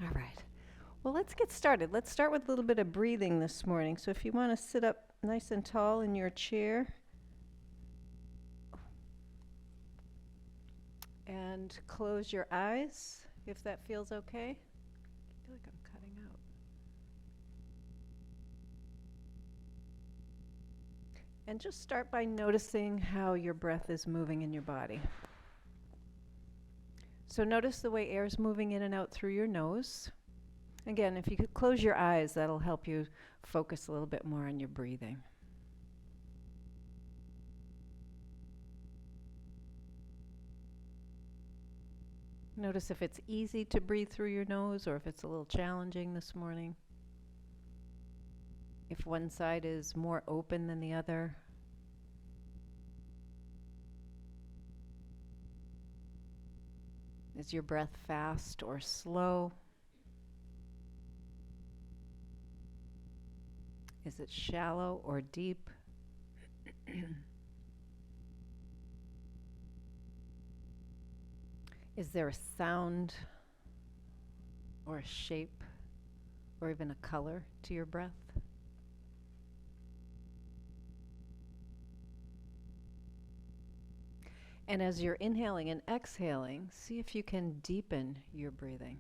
All right. Well, let's get started. Let's start with a little bit of breathing this morning. So if you want to sit up nice and tall in your chair and close your eyes, if that feels okay. I feel like I'm cutting out. And just start by noticing how your breath is moving in your body. So notice the way air is moving in and out through your nose. Again, if you could close your eyes, that'll help you focus a little bit more on your breathing. Notice if it's easy to breathe through your nose or if it's a little challenging this morning. If one side is more open than the other. Is your breath fast or slow? Is it shallow or deep? Is there a sound or a shape or even a color to your breath? And as you're inhaling and exhaling, see if you can deepen your breathing.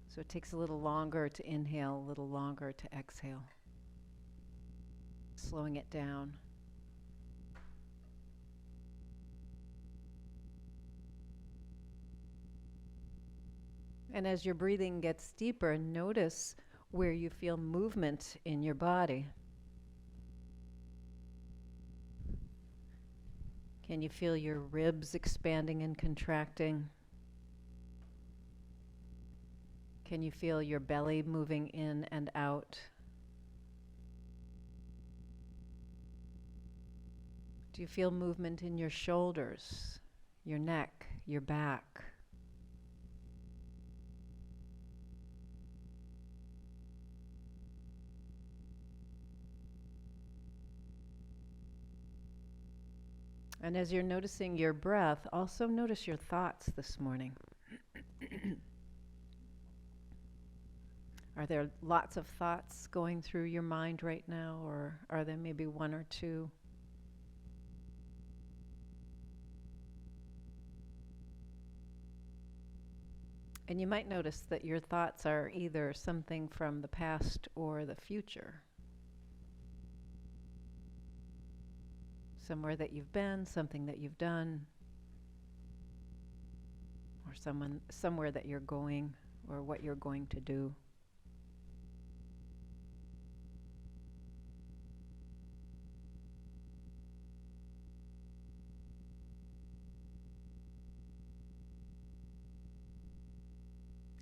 So it takes a little longer to inhale, a little longer to exhale. Slowing it down. And as your breathing gets deeper, notice where you feel movement in your body. Can you feel your ribs expanding and contracting? Can you feel your belly moving in and out? Do you feel movement in your shoulders, your neck, your back? And as you're noticing your breath, also notice your thoughts this morning. Are there lots of thoughts going through your mind right now, or are there maybe one or two? And you might notice that your thoughts are either something from the past or the future. Somewhere that you've been, something that you've done, or somewhere that you're going, or what you're going to do.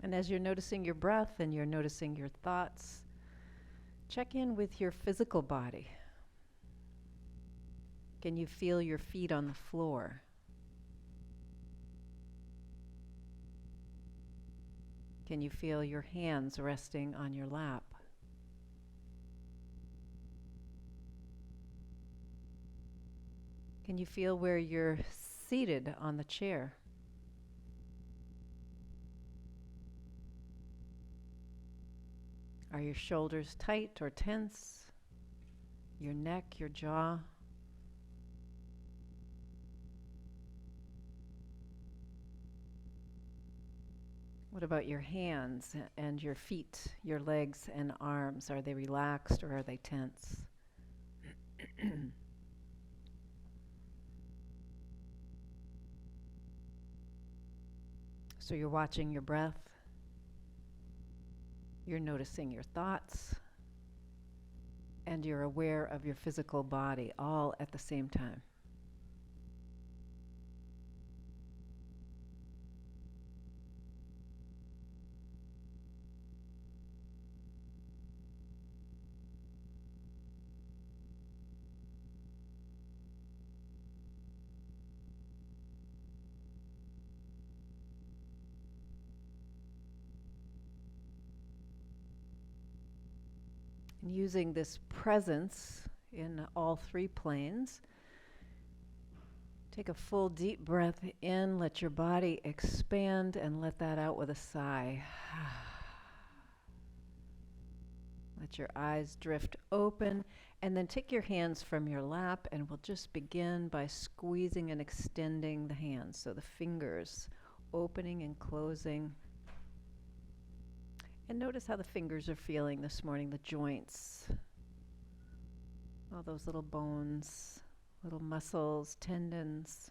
And as you're noticing your breath and you're noticing your thoughts, check in with your physical body. Can you feel your feet on the floor? Can you feel your hands resting on your lap? Can you feel where you're seated on the chair? Are your shoulders tight or tense? Your neck, your jaw? What about your hands and your feet, your legs and arms? Are they relaxed or are they tense? So you're watching your breath, you're noticing your thoughts, and you're aware of your physical body all at the same time. And using this presence in all three planes Take a full deep breath in, let your body expand, and let that out with a sigh. Let your eyes drift open, and then take your hands from your lap, and we'll just begin by squeezing and extending the hands. So the fingers opening and closing. And notice how the fingers are feeling this morning, the joints, all those little bones, little muscles, tendons.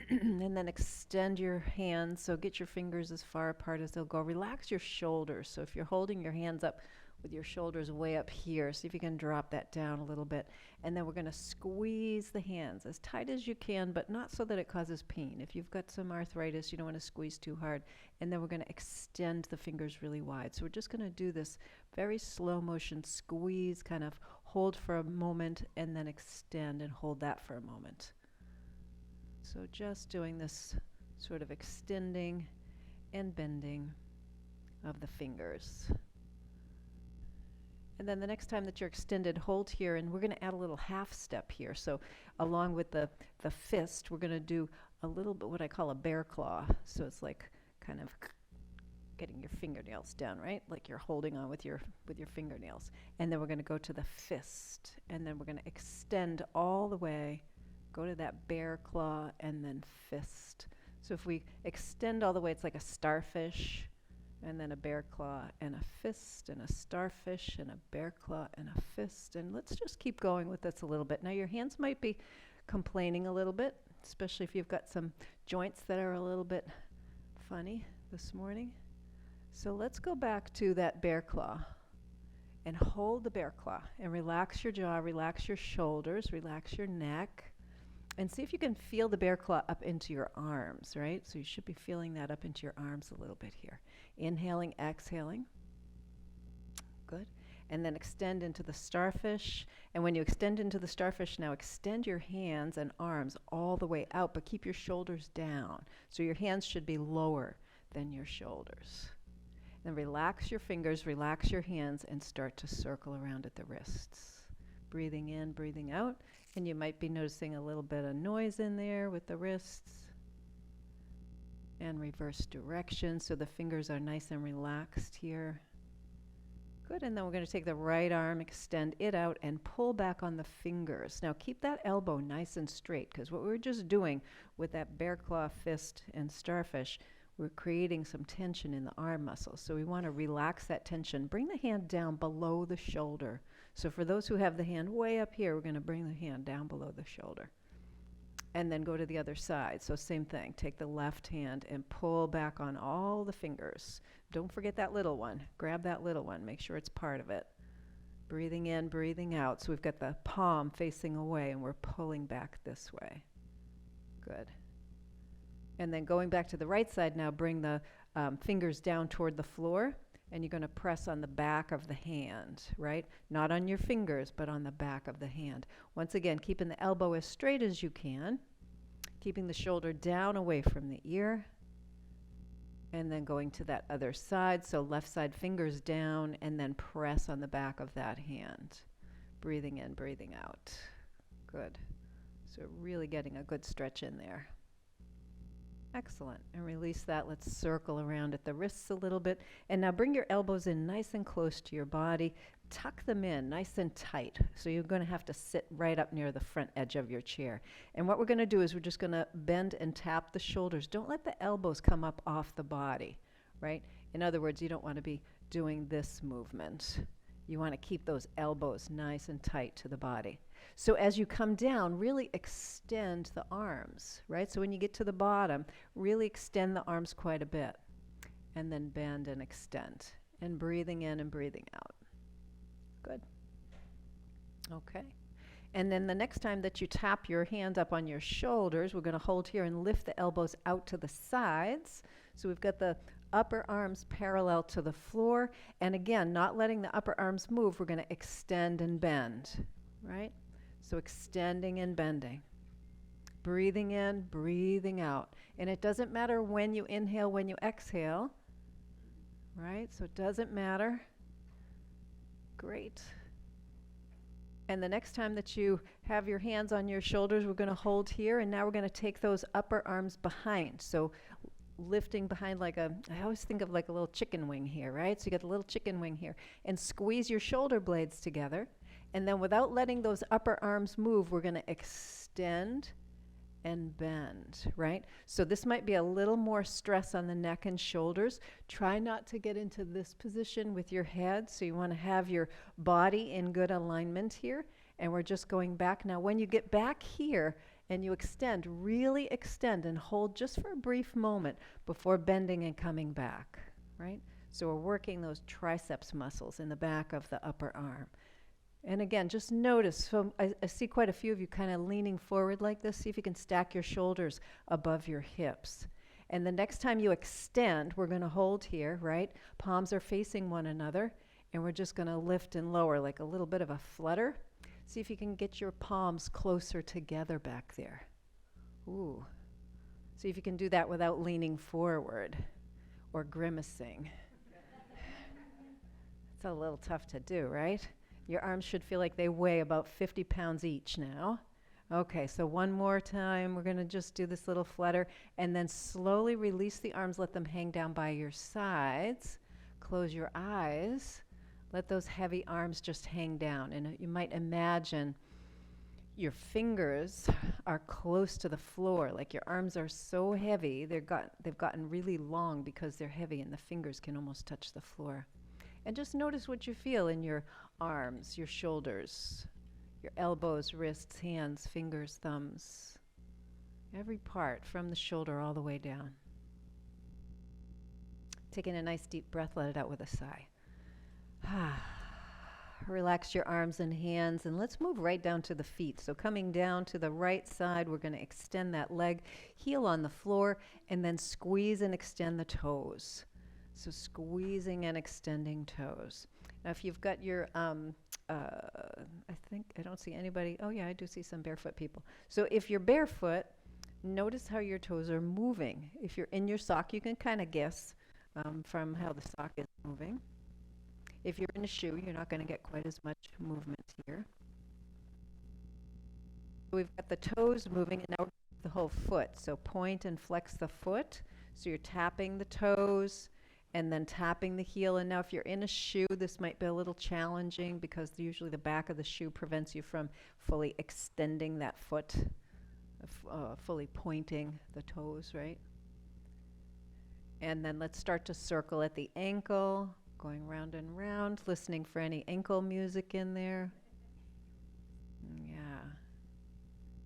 And then extend your hands, so get your fingers as far apart as they'll go. Relax your shoulders. So if you're holding your hands up with your shoulders way up here, see if you can drop that down a little bit. And then we're going to squeeze the hands as tight as you can, but not so that it causes pain. If you've got some arthritis, you don't want to squeeze too hard. And then we're going to extend the fingers really wide. So we're just going to do this very slow motion squeeze, kind of hold for a moment, and then extend and hold that for a moment. So just doing this sort of extending and bending of the fingers. And then the next time that you're extended, hold here, and we're going to add a little half step here. So along with the fist, we're going to do a little bit what I call a bear claw. So it's like kind of getting your fingernails down, right? Like you're holding on with your fingernails. And then we're going to go to the fist, and then we're going to extend all the way, go to that bear claw, and then fist. So if we extend all the way, it's like a starfish, and then a bear claw, and a fist, and a starfish, and a bear claw, and a fist. And let's just keep going with this a little bit. Now your hands might be complaining a little bit, especially if you've got some joints that are a little bit funny this morning. So let's go back to that bear claw and hold the bear claw and relax your jaw, relax your shoulders, relax your neck. And see if you can feel the bear claw up into your arms, right? So you should be feeling that up into your arms a little bit here. Inhaling, exhaling. Good. And then extend into the starfish. And when you extend into the starfish, now extend your hands and arms all the way out, but keep your shoulders down. So your hands should be lower than your shoulders. Then relax your fingers, relax your hands, and start to circle around at the wrists. Breathing in, breathing out. And you might be noticing a little bit of noise in there with the wrists. And reverse direction, so the fingers are nice and relaxed here. Good, and then we're going to take the right arm, extend it out, and pull back on the fingers. Now keep that elbow nice and straight, because what we were just doing with that bear claw, fist, and starfish, we're creating some tension in the arm muscles. So we want to relax that tension. Bring the hand down below the shoulder. So for those who have the hand way up here, we're going to bring the hand down below the shoulder. And then go to the other side. So same thing. Take the left hand and pull back on all the fingers. Don't forget that little one. Grab that little one. Make sure it's part of it. Breathing in, breathing out. So we've got the palm facing away, and we're pulling back this way. Good. And then going back to the right side now, bring the fingers down toward the floor. And you're going to press on the back of the hand, right? Not on your fingers, but on the back of the hand. Once again, keeping the elbow as straight as you can, keeping the shoulder down away from the ear, and then going to that other side. So left side fingers down, and then press on the back of that hand. Breathing in, breathing out. Good. So really getting a good stretch in there. Excellent. And release that. Let's circle around at the wrists a little bit. And now bring your elbows in nice and close to your body. Tuck them in nice and tight. So you're going to have to sit right up near the front edge of your chair. And what we're going to do is we're just going to bend and tap the shoulders. Don't let the elbows come up off the body, right? In other words, you don't want to be doing this movement. You want to keep those elbows nice and tight to the body. So as you come down, really extend the arms, right? So when you get to the bottom, really extend the arms quite a bit. And then bend and extend. And breathing in and breathing out. Good. Okay. And then the next time that you tap your hand up on your shoulders, we're going to hold here and lift the elbows out to the sides. So we've got the upper arms parallel to the floor. And again, not letting the upper arms move, we're going to extend and bend, right? So extending and bending. Breathing in, breathing out. And it doesn't matter when you inhale, when you exhale, right? So it doesn't matter. Great. And the next time that you have your hands on your shoulders, we're going to hold here, and now we're going to take those upper arms behind. So lifting behind like I always think of like a little chicken wing here, right? So you got the little chicken wing here, and squeeze your shoulder blades together. And then without letting those upper arms move, we're going to extend and bend, right? So this might be a little more stress on the neck and shoulders. Try not to get into this position with your head. So you want to have your body in good alignment here. And we're just going back. Now, when you get back here and you extend, really extend and hold just for a brief moment before bending and coming back, right? So we're working those triceps muscles in the back of the upper arm. And again, just notice, so I see quite a few of you kind of leaning forward like this. See if you can stack your shoulders above your hips. And the next time you extend, we're going to hold here, right? Palms are facing one another, and we're just going to lift and lower like a little bit of a flutter. See if you can get your palms closer together back there. Ooh. See if you can do that without leaning forward or grimacing. It's a little tough to do, right? Your arms should feel like they weigh about 50 pounds each now. Okay, so one more time. We're going to just do this little flutter and then slowly release the arms. Let them hang down by your sides. Close your eyes. Let those heavy arms just hang down. And you might imagine your fingers are close to the floor. Like your arms are so heavy, they've gotten really long because they're heavy and the fingers can almost touch the floor. And just notice what you feel in your arms, your shoulders, your elbows, wrists, hands, fingers, thumbs. Every part from the shoulder all the way down. Taking a nice deep breath, let it out with a sigh. Relax your arms and hands, and let's move right down to the feet. So coming down to the right side, we're going to extend that leg, heel on the floor, and then squeeze and extend the toes. So squeezing and extending toes. Now if you've got your, I think, I don't see anybody, oh yeah, I do see some barefoot people. So if you're barefoot, notice how your toes are moving. If you're in your sock, you can kind of guess from how the sock is moving. If you're in a shoe, you're not going to get quite as much movement here. We've got the toes moving, and now the whole foot. So point and flex the foot. So you're tapping the toes and then tapping the heel. And now if you're in a shoe, this might be a little challenging because usually the back of the shoe prevents you from fully extending that foot, fully pointing the toes, right? And then let's start to circle at the ankle, going round and round, listening for any ankle music in there. Yeah.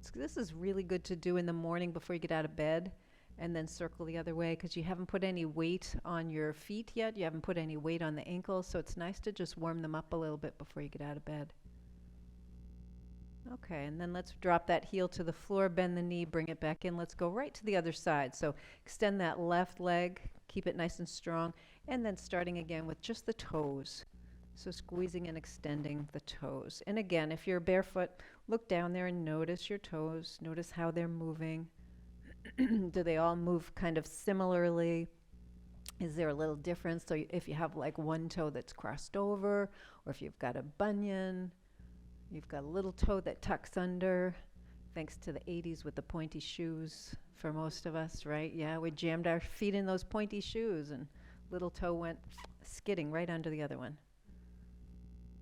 So this is really good to do in the morning before you get out of bed. And then circle the other way because you haven't put any weight on your feet yet. You haven't put any weight on the ankles, so it's nice to just warm them up a little bit before you get out of bed. Okay, and then let's drop that heel to the floor, bend the knee, bring it back in. Let's go right to the other side. So extend that left leg, keep it nice and strong, and then starting again with just the toes. So squeezing and extending the toes. And again, if you're barefoot, look down there and notice your toes. Notice how they're moving. Do they all move kind of similarly? Is there a little difference? So if you have like one toe that's crossed over, or if you've got a bunion, you've got a little toe that tucks under, thanks to the 80s with the pointy shoes for most of us, right? Yeah, we jammed our feet in those pointy shoes and little toe went skidding right under the other one.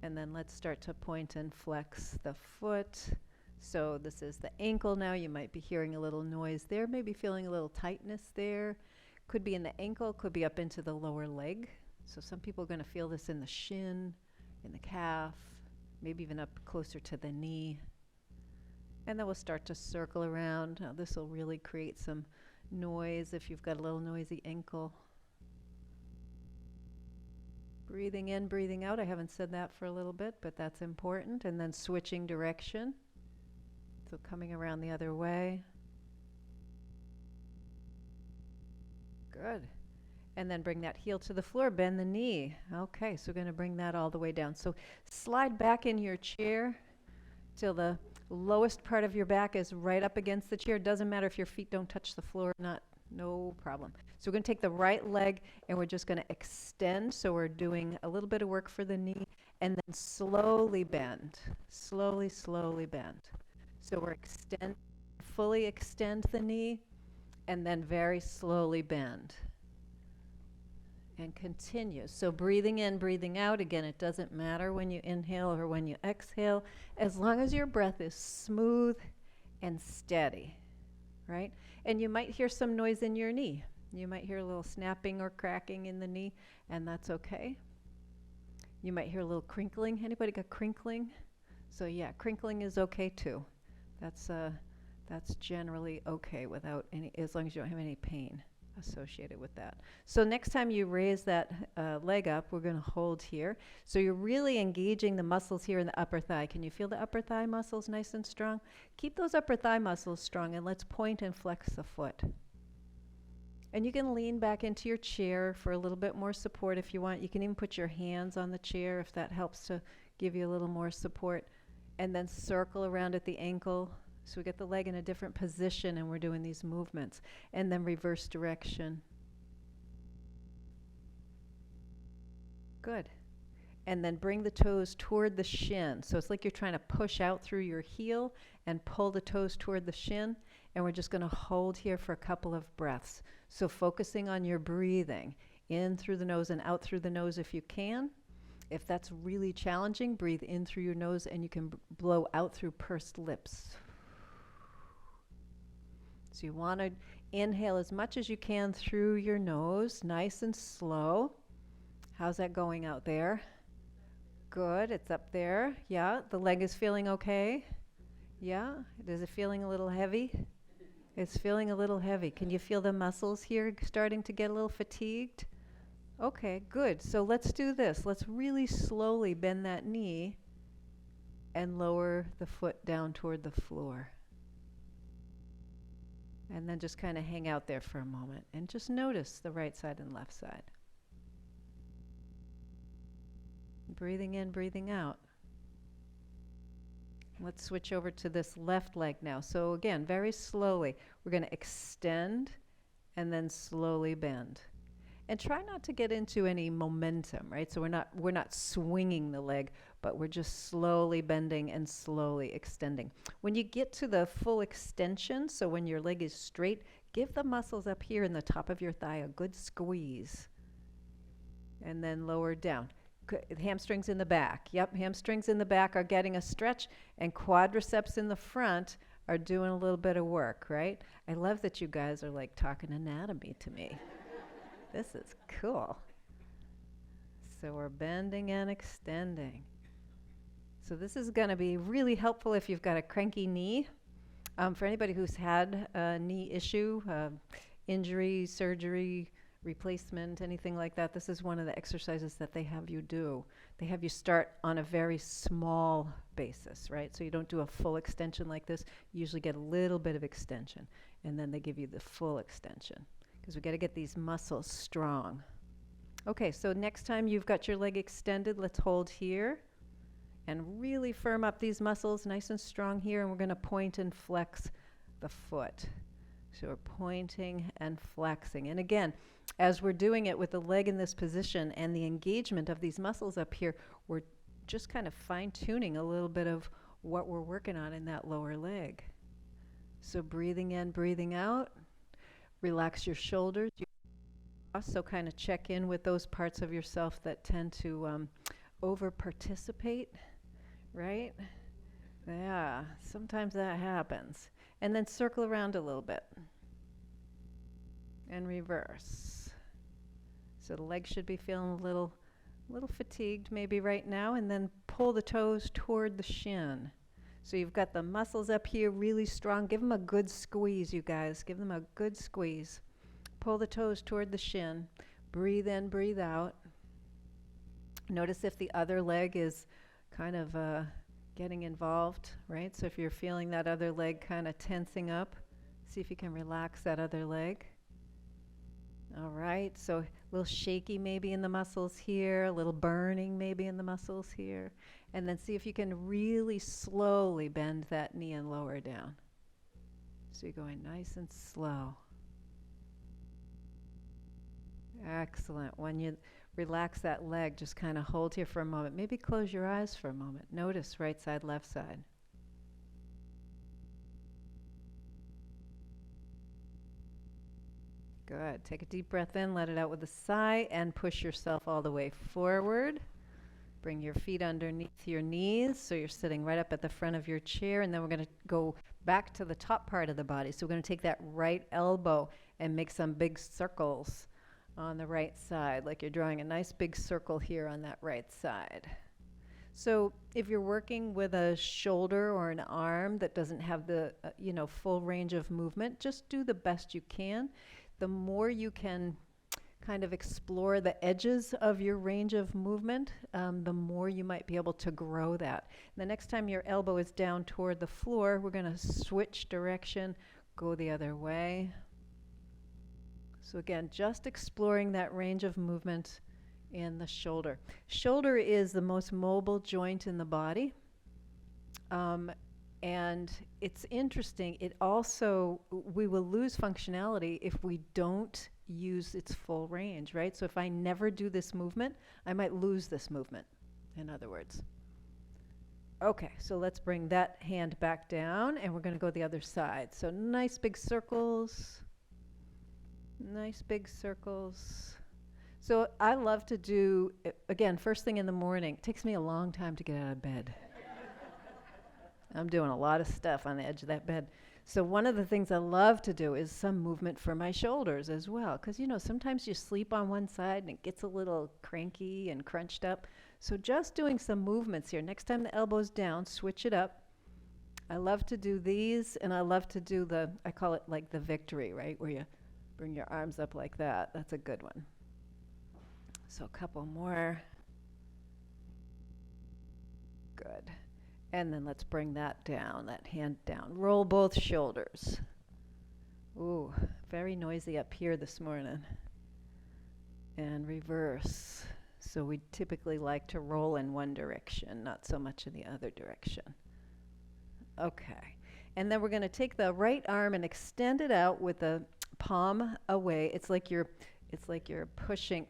And then let's start to point and flex the foot. So this is the ankle now. You might be hearing a little noise there, maybe feeling a little tightness there. Could be in the ankle, could be up into the lower leg. So some people are going to feel this in the shin, in the calf, maybe even up closer to the knee. And then we'll start to circle around. Now this will really create some noise if you've got a little noisy ankle. Breathing in, breathing out. I haven't said that for a little bit, but that's important. And then switching direction. So coming around the other way. Good. And then bring that heel to the floor, bend the knee. Okay, so we're going to bring that all the way down. So slide back in your chair till the lowest part of your back is right up against the chair. Doesn't matter if your feet don't touch the floor or not, no problem. So we're going to take the right leg and we're just going to extend. So we're doing a little bit of work for the knee and then slowly bend. Slowly, slowly bend. So we're fully extend the knee, and then very slowly bend. And continue. So breathing in, breathing out. Again, it doesn't matter when you inhale or when you exhale, as long as your breath is smooth and steady, right? And you might hear some noise in your knee. You might hear a little snapping or cracking in the knee, and that's okay. You might hear a little crinkling. Anybody got crinkling? So yeah, crinkling is okay too. That's generally okay without any, as long as you don't have any pain associated with that. So next time you raise that leg up, we're going to hold here. So you're really engaging the muscles here in the upper thigh. Can you feel the upper thigh muscles nice and strong? Keep those upper thigh muscles strong, and let's point and flex the foot. And you can lean back into your chair for a little bit more support if you want. You can even put your hands on the chair if that helps to give you a little more support. And then circle around at the ankle. So we get the leg in a different position and we're doing these movements. And then reverse direction. Good. And then bring the toes toward the shin. So it's like you're trying to push out through your heel and pull the toes toward the shin. And we're just going to hold here for a couple of breaths. So focusing on your breathing. In through the nose and out through the nose if you can. If that's really challenging, breathe in through your nose and you can blow out through pursed lips. So you want to inhale as much as you can through your nose, nice and slow. How's that going out there? Good, it's up there. Yeah, the leg is feeling okay. Yeah, is it feeling a little heavy? It's feeling a little heavy. Can you feel the muscles here starting to get a little fatigued? Okay, good. So let's do this. Let's really slowly bend that knee and lower the foot down toward the floor. And then just kind of hang out there for a moment and just notice the right side and left side. Breathing in, breathing out. Let's switch over to this left leg now. So again, very slowly, we're going to extend and then slowly bend. And try not to get into any momentum, right? So we're not swinging the leg, but we're just slowly bending and slowly extending. When you get to the full extension, so when your leg is straight, give the muscles up here in the top of your thigh a good squeeze. And then lower down. Hamstrings in the back. Yep, hamstrings in the back are getting a stretch, and quadriceps in the front are doing a little bit of work, right? I love that you guys are like talking anatomy to me. This is cool. So we're bending and extending. So this is going to be really helpful if you've got a cranky knee. For anybody who's had a knee issue, injury, surgery, replacement, anything like that, this is one of the exercises that they have you do. They have you start on a very small basis, right? So you don't do a full extension like this. You usually get a little bit of extension, and then they give you the full extension, because we got to get these muscles strong. Okay, so next time you've got your leg extended, let's hold here and really firm up these muscles nice and strong here, and we're going to point and flex the foot. So we're pointing and flexing. And again, as we're doing it with the leg in this position and the engagement of these muscles up here, we're just kind of fine-tuning a little bit of what we're working on in that lower leg. So breathing in, breathing out. Relax your shoulders. Also kind of check in with those parts of yourself that tend to over-participate, right? Yeah, sometimes that happens. And then circle around a little bit. And reverse. So the leg should be feeling a little fatigued maybe right now, and then pull the toes toward the shin. So you've got the muscles up here really strong. Give them a good squeeze, you guys. Give them a good squeeze. Pull the toes toward the shin. Breathe in, breathe out. Notice if the other leg is kind of getting involved, right? So if you're feeling that other leg kind of tensing up, see if you can relax that other leg. All right, so a little shaky maybe in the muscles here, a little burning maybe in the muscles here. And then see if you can really slowly bend that knee and lower down. So you're going nice and slow. Excellent. When you Relax that leg. Just kind of hold here for a moment. Maybe close your eyes for a moment. Notice right side, left side. Good. Take a deep breath in, let it out with a sigh, and push yourself all the way forward. Bring your feet underneath your knees so you're sitting right up at the front of your chair, and then we're going to go back to the top part of the body. So we're going to take that right elbow and make some big circles on the right side, like you're drawing a nice big circle here on that right side. So if you're working with a shoulder or an arm that doesn't have the full range of movement, just do the best you can. The more you can kind of explore the edges of your range of movement, the more you might be able to grow that. The next time your elbow is down toward the floor, we're going to switch direction, go the other way. So again, just exploring that range of movement in the shoulder. Shoulder is the most mobile joint in the body. And it's interesting, we will lose functionality if we don't use its full range, right? So if I never do this movement, I might lose this movement, in other words. Okay, so let's bring that hand back down, and we're going to go the other side. So nice big circles. Nice big circles. So I love to do, again, first thing in the morning. It takes me a long time to get out of bed. I'm doing a lot of stuff on the edge of that bed. So one of the things I love to do is some movement for my shoulders as well. Because, sometimes you sleep on one side and it gets a little cranky and crunched up. So just doing some movements here. Next time the elbow's down, switch it up. I love to do these, and I love to do I call it like the victory, right? Where you bring your arms up like that. That's a good one. So a couple more. Good. And then let's bring that down, that hand down. Roll both shoulders. Ooh, very noisy up here this morning. And reverse. So we typically like to roll in one direction, not so much in the other direction. Okay. And then we're going to take the right arm and extend it out with the palm away. It's like you're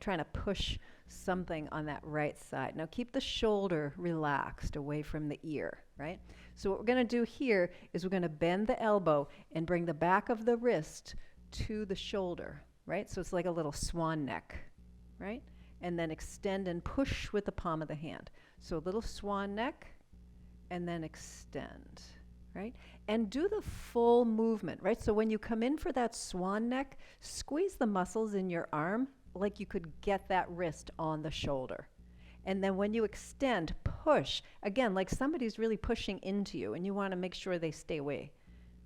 trying to push something on that right side. Now keep the shoulder relaxed away from the ear, right? So what we're going to do here is we're going to bend the elbow and bring the back of the wrist to the shoulder, right? So it's like a little swan neck, right? And then extend and push with the palm of the hand. So a little swan neck and then extend, right? And do the full movement, right? So when you come in for that swan neck, squeeze the muscles in your arm like you could get that wrist on the shoulder. And then when you extend, push. Again, like somebody's really pushing into you, and you want to make sure they stay away.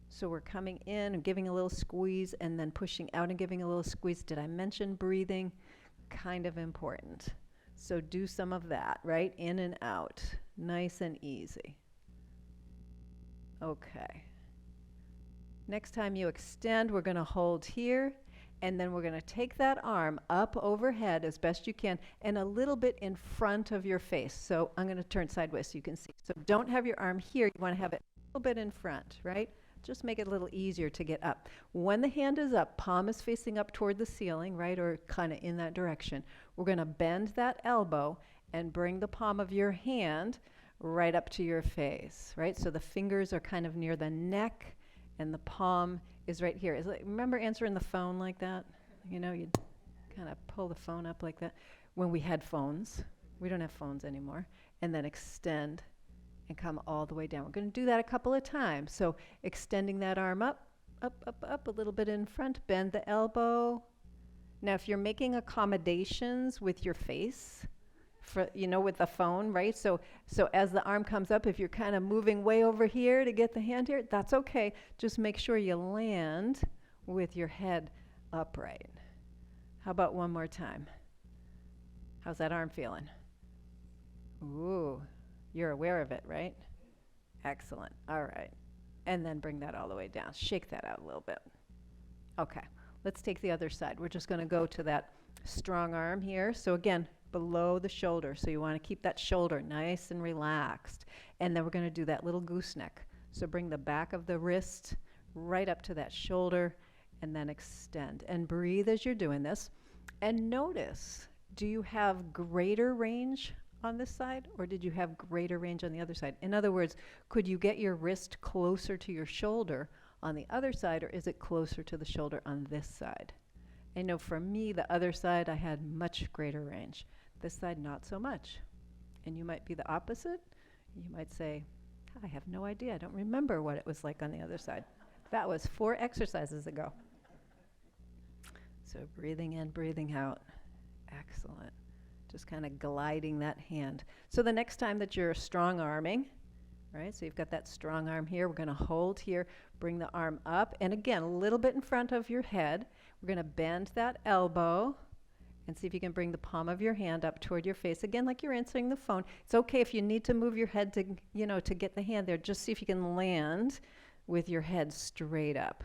So we're coming in and giving a little squeeze, and then pushing out and giving a little squeeze. Did I mention breathing? Kind of important. So do some of that, right? In and out. Nice and easy. Okay. Next time you extend, we're going to hold here, and then we're going to take that arm up overhead as best you can and a little bit in front of your face. So I'm going to turn sideways so you can see. So don't have your arm here. You want to have it a little bit in front, right? Just make it a little easier to get up. When the hand is up, palm is facing up toward the ceiling, right, or kind of in that direction. We're going to bend that elbow and bring the palm of your hand right up to your face, right? So the fingers are kind of near the neck, and the palm is right here. Remember answering the phone like that? You'd kind of pull the phone up like that. When we had phones, we don't have phones anymore. And then extend and come all the way down. We're going to do that a couple of times. So extending that arm up, a little bit in front, bend the elbow. Now, if you're making accommodations with your face, with the phone, right? So as the arm comes up, if you're kind of moving way over here to get the hand here, that's okay. Just make sure you land with your head upright. How about one more time? How's that arm feeling? Ooh, you're aware of it, right? Excellent. All right. And then bring that all the way down. Shake that out a little bit. Okay. Let's take the other side. We're just going to go to that strong arm here. So again, below the shoulder. So you want to keep that shoulder nice and relaxed. And then we're going to do that little gooseneck. So bring the back of the wrist right up to that shoulder and then extend. And breathe as you're doing this. And notice, do you have greater range on this side, or did you have greater range on the other side? In other words, could you get your wrist closer to your shoulder on the other side, or is it closer to the shoulder on this side? I know for me, the other side, I had much greater range. This side, not so much. And you might be the opposite. You might say, I have no idea. I don't remember what it was like on the other side. That was 4 exercises ago. So breathing in, breathing out. Excellent. Just kind of gliding that hand. So the next time that you're strong arming, right, so you've got that strong arm here, we're going to hold here, bring the arm up, and again, a little bit in front of your head. We're going to bend that elbow and see if you can bring the palm of your hand up toward your face. Again, like you're answering the phone. It's okay if you need to move your head to, to get the hand there. Just see if you can land with your head straight up.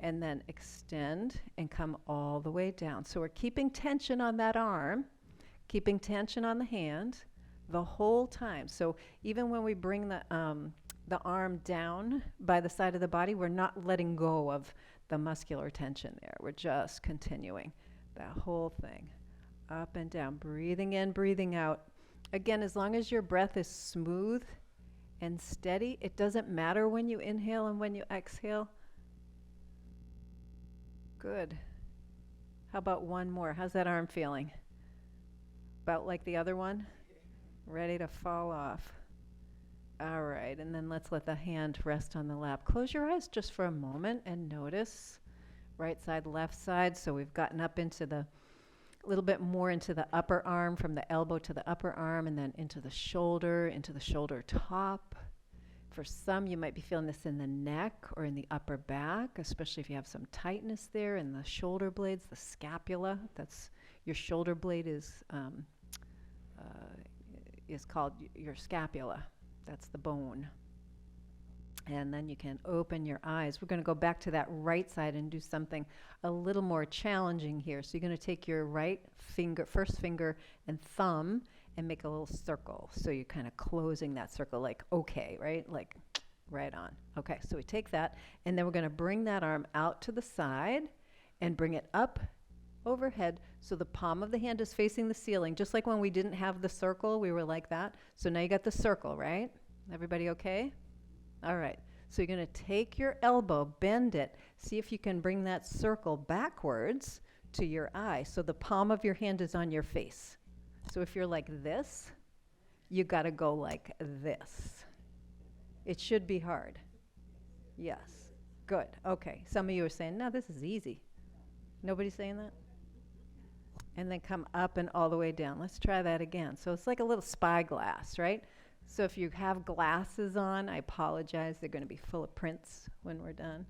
And then extend and come all the way down. So we're keeping tension on that arm, keeping tension on the hand the whole time. So even when we bring the arm down by the side of the body, we're not letting go of the muscular tension there. We're just continuing that whole thing. Up and down, breathing in, breathing out. Again, as long as your breath is smooth and steady, it doesn't matter when you inhale and when you exhale. Good. How about one more? How's that arm feeling? About like the other one? Ready to fall off. All right, and then let's let the hand rest on the lap. Close your eyes just for a moment and notice right side, left side. So we've gotten up into a little bit more into the upper arm, from the elbow to the upper arm, and then into the shoulder top. For some, you might be feeling this in the neck or in the upper back, especially if you have some tightness there in the shoulder blades, the scapula. That's your shoulder blade is called your scapula. That's the bone. And then you can open your eyes. We're going to go back to that right side and do something a little more challenging here. So you're going to take your right finger, first finger and thumb, and make a little circle. So you're kind of closing that circle like, okay, right? Like, right on. Okay, so we take that, and then we're going to bring that arm out to the side and bring it up overhead so the palm of the hand is facing the ceiling. Just like when we didn't have the circle, we were like that. So now you got the circle, right? Everybody okay? All right. So you're going to take your elbow, bend it, see if you can bring that circle backwards to your eye. So the palm of your hand is on your face. So if you're like this, you got to go like this. It should be hard. Yes. Good. Okay. Some of you are saying, no, this is easy. Nobody's saying that? And then come up and all the way down. Let's try that again. So it's like a little spyglass, right? So if you have glasses on, I apologize. They're going to be full of prints when we're done.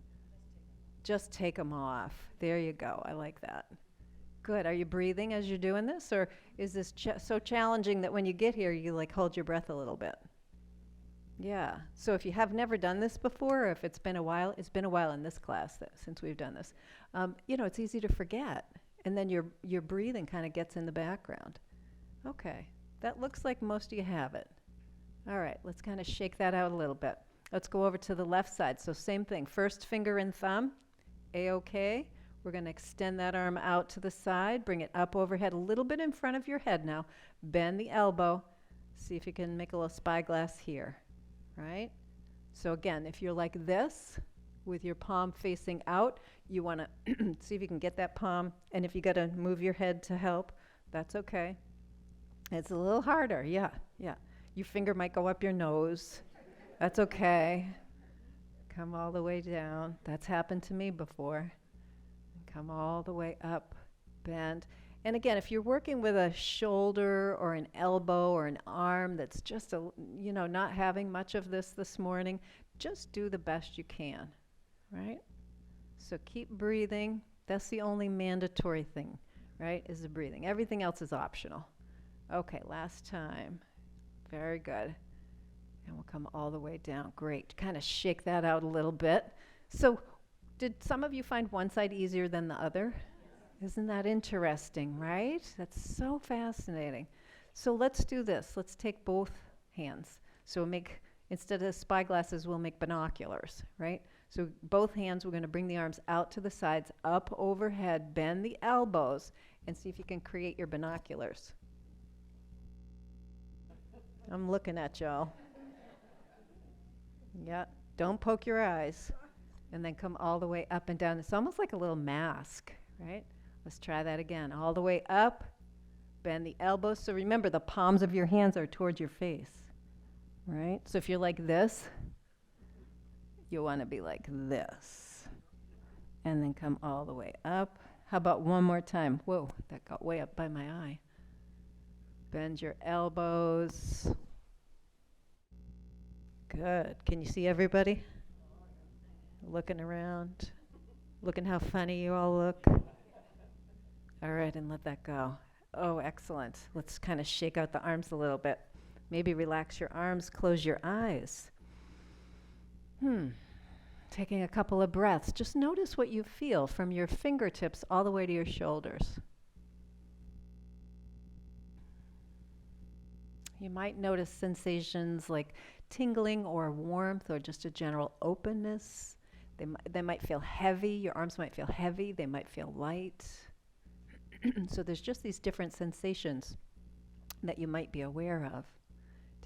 Just take them off. There you go. I like that. Good. Are you breathing as you're doing this? Or is this so challenging that when you get here, you like hold your breath a little bit? Yeah. So if you have never done this before, or if it's been a while in this class since we've done this, it's easy to forget. And then your breathing kind of gets in the background. Okay. That looks like most of you have it. All right. Let's kind of shake that out a little bit. Let's go over to the left side. So same thing. First finger and thumb. A-OK. We're going to extend that arm out to the side, bring it up overhead, a little bit in front of your head now. Bend the elbow. See if you can make a little spyglass here, right? So again, if you're like this, with your palm facing out, you want to see if you can get that palm, and if you got to move your head to help, that's okay. It's a little harder, yeah. Your finger might go up your nose. That's okay. Come all the way down. That's happened to me before. Come all the way up, bend. And again, if you're working with a shoulder or an elbow or an arm that's just not having much of this morning, just do the best you can, right? So keep breathing. That's the only mandatory thing, right, is the breathing. Everything else is optional. Okay, last time. Very good. And we'll come all the way down. Great. Kind of shake that out a little bit. So did some of you find one side easier than the other? Isn't that interesting, right? That's so fascinating. So let's do this. Let's take both hands. So instead of spyglasses, we'll make binoculars, right? So both hands, we're going to bring the arms out to the sides, up overhead, bend the elbows, and see if you can create your binoculars. I'm looking at y'all. Yeah, don't poke your eyes. And then come all the way up and down. It's almost like a little mask, right? Let's try that again. All the way up, bend the elbows. So remember, the palms of your hands are towards your face, right? So if you're like this, you'll want to be like this. And then come all the way up. How about one more time? Whoa, that got way up by my eye. Bend your elbows. Good. Can you see everybody? Looking around. Looking how funny you all look. All right, and let that go. Oh, excellent. Let's kind of shake out the arms a little bit. Maybe relax your arms, close your eyes. Taking a couple of breaths. Just notice what you feel from your fingertips all the way to your shoulders. You might notice sensations like tingling or warmth or just a general openness. They might feel heavy. Your arms might feel heavy. They might feel light. So there's just these different sensations that you might be aware of.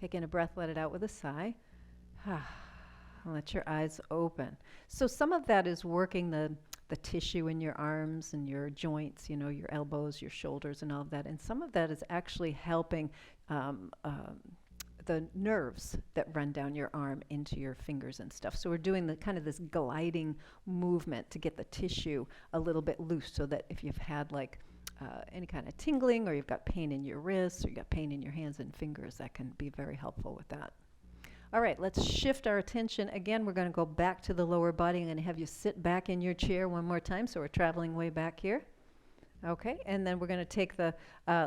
Take in a breath, let it out with a sigh. Let your eyes open. So some of that is working the tissue in your arms and your joints, you know, your elbows, your shoulders, and all of that. And some of that is actually helping the nerves that run down your arm into your fingers and stuff. So we're doing the kind of this gliding movement to get the tissue a little bit loose, so that if you've had like any kind of tingling, or you've got pain in your wrists, or you've got pain in your hands and fingers, that can be very helpful with that. All right, let's shift our attention. Again, we're going to go back to the lower body. I'm going to have you sit back in your chair one more time, so we're traveling way back here. Okay, and then we're going to take the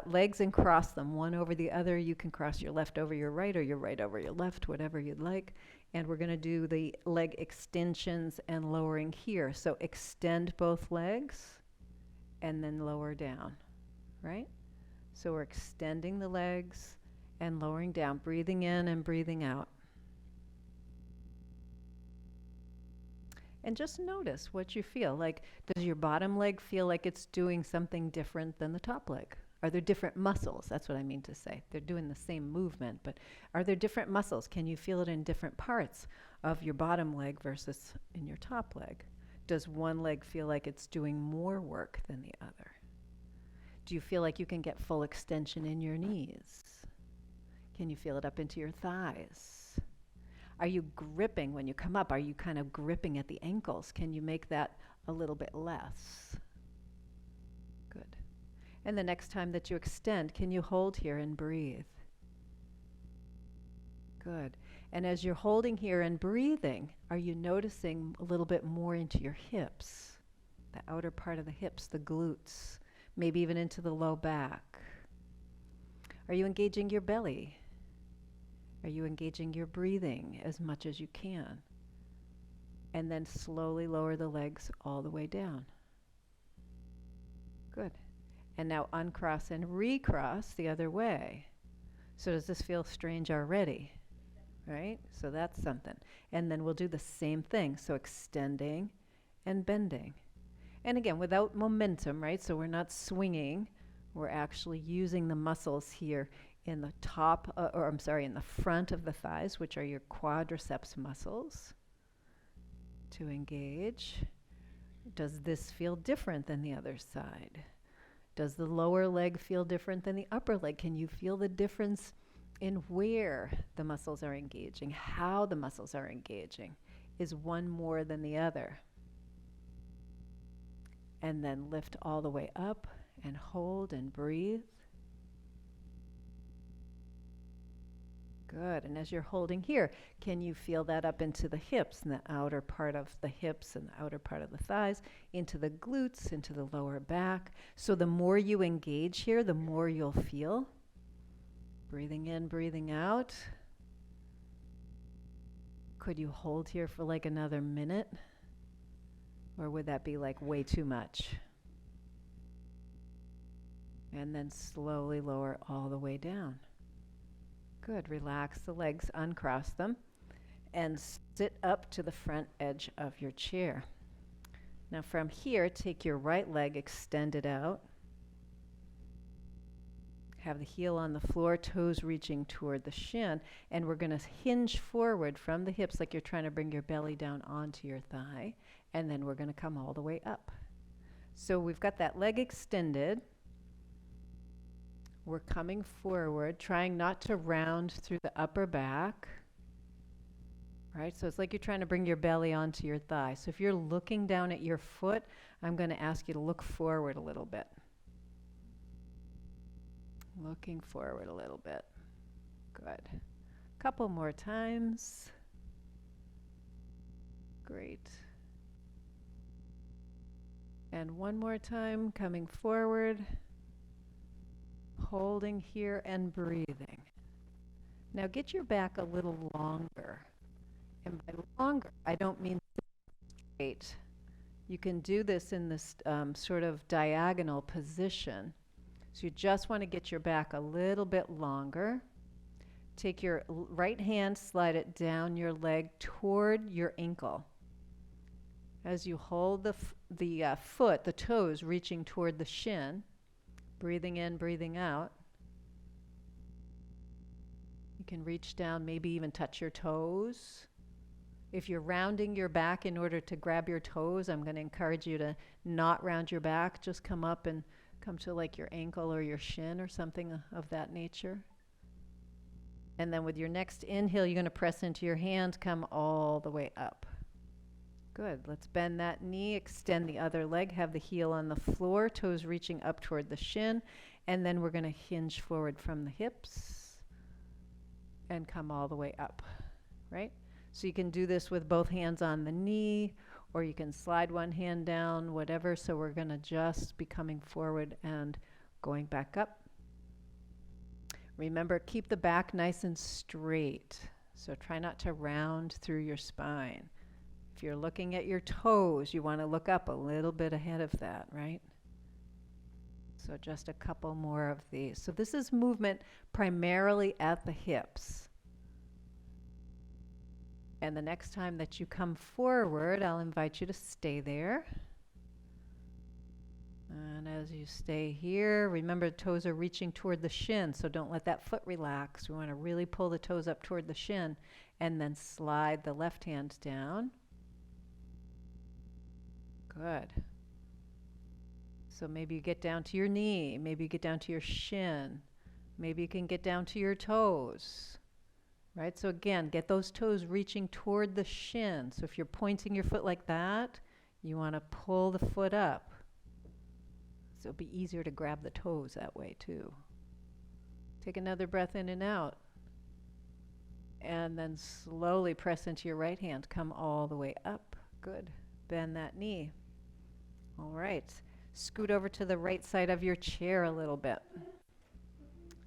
legs and cross them one over the other. You can cross your left over your right, or your right over your left, whatever you'd like. And we're going to do the leg extensions and lowering here. So extend both legs and then lower down, right? So we're extending the legs and lowering down, breathing in and breathing out. And just notice what you feel. Like, does your bottom leg feel like it's doing something different than the top leg? Are there different muscles? That's what I mean to say. They're doing the same movement, but are there different muscles? Can you feel it in different parts of your bottom leg versus in your top leg? Does one leg feel like it's doing more work than the other? Do you feel like you can get full extension in your knees? Can you feel it up into your thighs? Are you gripping when you come up? Are you kind of gripping at the ankles? Can you make that a little bit less? Good. And the next time that you extend, can you hold here and breathe? Good. And as you're holding here and breathing, are you noticing a little bit more into your hips, the outer part of the hips, the glutes, maybe even into the low back? Are you engaging your belly? Are you engaging your breathing as much as you can? And then slowly lower the legs all the way down. Good. And now uncross and recross the other way. So does this feel strange already? Right? So that's something. And then we'll do the same thing. So extending and bending. And again, without momentum, right? So we're not swinging. We're actually using the muscles here in the top, in the front of the thighs, which are your quadriceps muscles, to engage. Does this feel different than the other side? Does the lower leg feel different than the upper leg? Can you feel the difference in where the muscles are engaging, how the muscles are engaging? Is one more than the other? And then lift all the way up and hold and breathe. Good. And as you're holding here, can you feel that up into the hips and the outer part of the hips and the outer part of the thighs, into the glutes, into the lower back? So the more you engage here, the more you'll feel. Breathing in, breathing out. Could you hold here for like another minute? Or would that be like way too much? And then slowly lower all the way down. Good. Relax the legs, uncross them, and sit up to the front edge of your chair. Now from here, take your right leg, extend it out, Have the heel on the floor, toes reaching toward the shin, and we're going to hinge forward from the hips like you're trying to bring your belly down onto your thigh, and then we're going to come all the way up. So we've got that leg extended. We're coming forward, trying not to round through the upper back. Right? So it's like you're trying to bring your belly onto your thigh. So if you're looking down at your foot, I'm going to ask you to look forward a little bit. Looking forward a little bit. Good. Couple more times. Great. And one more time, coming forward, holding here and breathing. Now get your back a little longer. And by longer, I don't mean straight. You can do this in this sort of diagonal position. So you just want to get your back a little bit longer. Take your right hand, slide it down your leg toward your ankle. As you hold the foot, the toes reaching toward the shin, breathing in, breathing out. You can reach down, maybe even touch your toes. If you're rounding your back in order to grab your toes, I'm going to encourage you to not round your back. Just come up and come to like your ankle or your shin or something of that nature. And then with your next inhale, you're going to press into your hand, come all the way up. Good. Let's bend that knee, extend the other leg, have the heel on the floor, toes reaching up toward the shin, and then we're going to hinge forward from the hips and come all the way up, right? So you can do this with both hands on the knee, or you can slide one hand down, whatever. So we're going to just be coming forward and going back up. Remember, keep the back nice and straight. So try not to round through your spine. If you're looking at your toes, you want to look up a little bit ahead of that, right? So just a couple more of these. So this is movement primarily at the hips. And the next time that you come forward, I'll invite you to stay there. And as you stay here, remember the toes are reaching toward the shin, so don't let that foot relax. We want to really pull the toes up toward the shin and then slide the left hand down. Good. So maybe you get down to your knee, maybe you get down to your shin, maybe you can get down to your toes. Right? So again, get those toes reaching toward the shin. So if you're pointing your foot like that, you want to pull the foot up. So it'll be easier to grab the toes that way too. Take another breath in and out. And then slowly press into your right hand. Come all the way up. Good. Bend that knee. All right. Scoot over to the right side of your chair a little bit.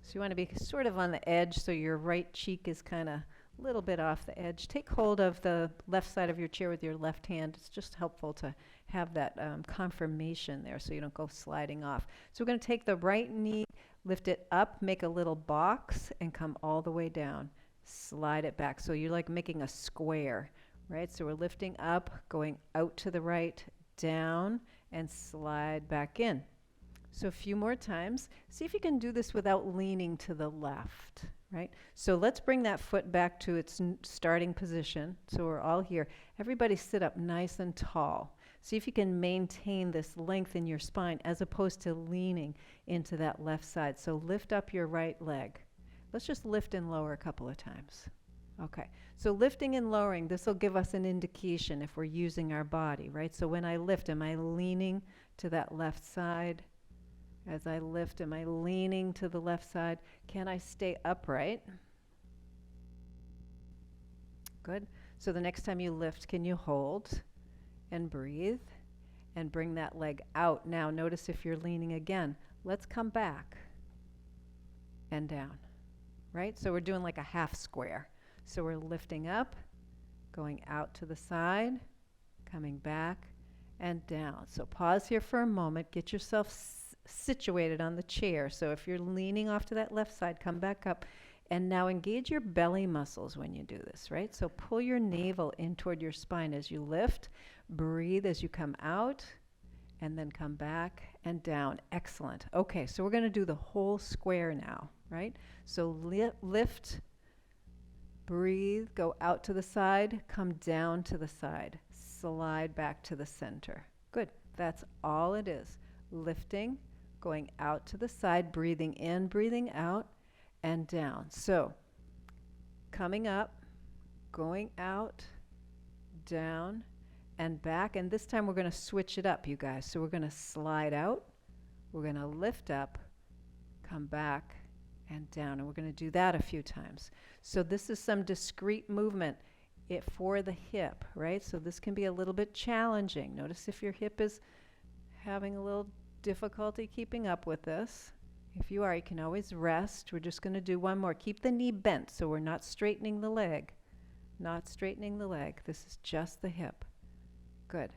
So you want to be sort of on the edge, so your right cheek is kind of a little bit off the edge. Take hold of the left side of your chair with your left hand. It's just helpful to have that confirmation there so you don't go sliding off. So we're going to take the right knee, lift it up, make a little box, and come all the way down. Slide it back. So you're like making a square, right? So we're lifting up, going out to the right, down, and slide back in. So a few more times. See if you can do this without leaning to the left, right? So let's bring that foot back to its starting position. So we're all here. Everybody sit up nice and tall. See if you can maintain this length in your spine as opposed to leaning into that left side. So lift up your right leg. Let's just lift and lower a couple of times. Okay, so lifting and lowering, this will give us an indication if we're using our body, right? So when I lift, am I leaning to that left side? As I lift, am I leaning to the left side? Can I stay upright? Good. So the next time you lift, can you hold and breathe and bring that leg out? Now notice if you're leaning again. Let's come back and down, right? So we're doing like a half square. So we're lifting up, going out to the side, coming back and down. So pause here for a moment. Get yourself situated on the chair. So if you're leaning off to that left side, come back up. And now engage your belly muscles when you do this, right? So pull your navel in toward your spine as you lift. Breathe as you come out. and then come back and down. Excellent. Okay, so we're going to do the whole square now, right? So lift, breathe, go out to the side, come down to the side, slide back to the center. Good. That's all it is. Lifting, going out to the side, breathing in, breathing out, and down. So coming up, going out, down, and back. And this time we're going to switch it up, you guys. So we're going to slide out, we're going to lift up, come back, and down. And we're going to do that a few times. So this is some discrete movement for the hip, right? So this can be a little bit challenging. Notice if your hip is having a little difficulty keeping up with this. If you are, you can always rest. We're just going to do one more. Keep the knee bent so we're not straightening the leg. Not straightening the leg. This is just the hip. Good.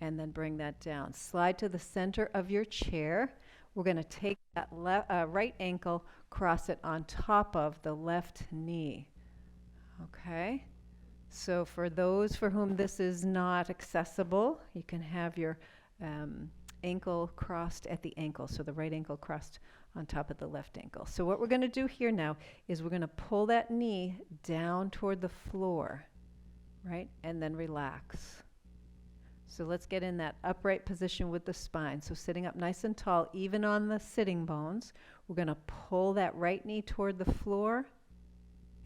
And then bring that down. Slide to the center of your chair. We're going to take that right ankle, cross it on top of the left knee. Okay? So for those for whom this is not accessible, you can have your ankle crossed at the ankle. So the right ankle crossed on top of the left ankle. So what we're going to do here now is we're going to pull that knee down toward the floor, right? And then relax. So let's get in that upright position with the spine. So sitting up nice and tall, even on the sitting bones. We're going to pull that right knee toward the floor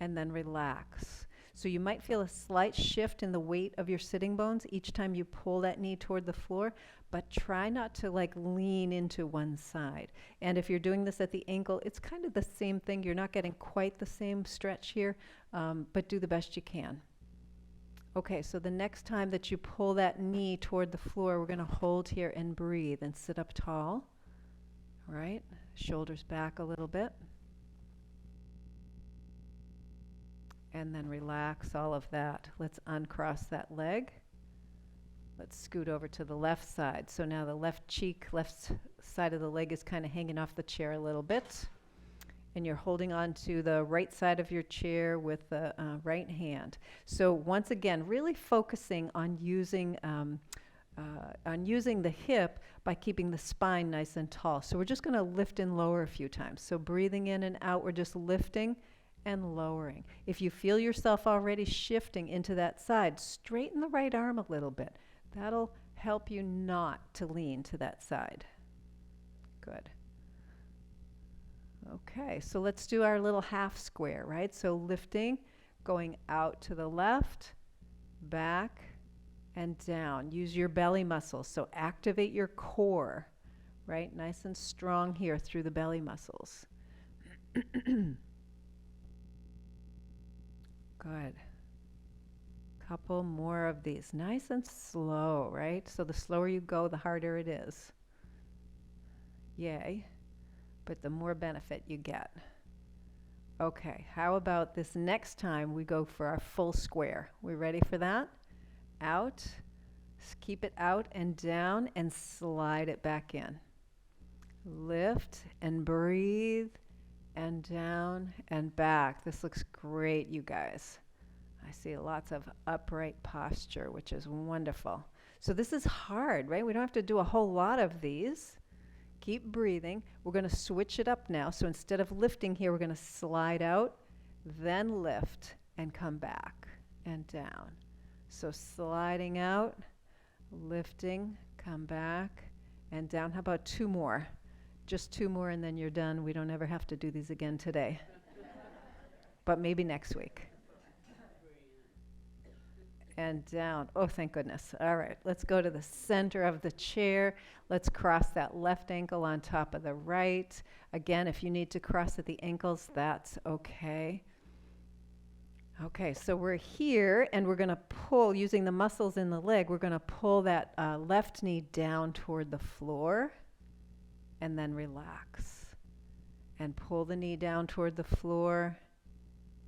and then relax. So you might feel a slight shift in the weight of your sitting bones each time you pull that knee toward the floor, but try not to like lean into one side. And if you're doing this at the ankle, it's kind of the same thing. You're not getting quite the same stretch here, but do the best you can. Okay, so the next time that you pull that knee toward the floor, we're going to hold here and breathe and sit up tall. All right, shoulders back a little bit. And then relax all of that. Let's uncross that leg. Let's scoot over to the left side. So now the left cheek, left side of the leg is kind of hanging off the chair a little bit. And you're holding on to the right side of your chair with the right hand. So once again, really focusing on using the hip by keeping the spine nice and tall. So we're just going to lift and lower a few times. So breathing in and out, we're just lifting and lowering. If you feel yourself already shifting into that side, straighten the right arm a little bit. That'll help you not to lean to that side. Good. Okay, so let's do our little half square, right? So lifting, going out to the left, back, and down. Use your belly muscles. So activate your core, right? Nice and strong here through the belly muscles. Good. Couple more of these. Nice and slow, right? So the slower you go, the harder it is. Yay. But the more benefit you get. Okay, how about this next time we go for our full square? We ready for that? Out. Keep it out and down and slide it back in. Lift and breathe and down and back. This looks great, you guys. I see lots of upright posture, which is wonderful. So this is hard, right? We don't have to do a whole lot of these. Keep breathing. We're going to switch it up now. So instead of lifting here, we're going to slide out, then lift and come back and down. So sliding out, lifting, come back and down. How about two more? Just two more and then you're done. We don't ever have to do these again today. But maybe next week. And down. Oh, thank goodness. All right, let's go to the center of the chair. Let's cross that left ankle on top of the right. Again, if you need to cross at the ankles, that's okay. Okay, so we're here and we're going to pull, using the muscles in the leg, we're going to pull that left knee down toward the floor and then relax. And pull the knee down toward the floor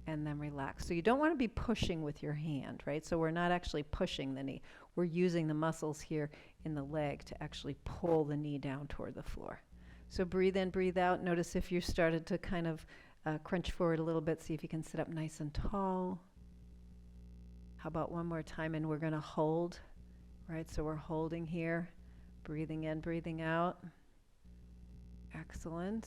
and then relax. So you don't want to be pushing with your hand, right? So we're not actually pushing the knee. We're using the muscles here in the leg to actually pull the knee down toward the floor. So breathe in, breathe out. Notice if you started to kind of crunch forward a little bit. See if you can sit up nice and tall. How about one more time? And we're going to hold, right? So we're holding here. Breathing in, breathing out. Excellent.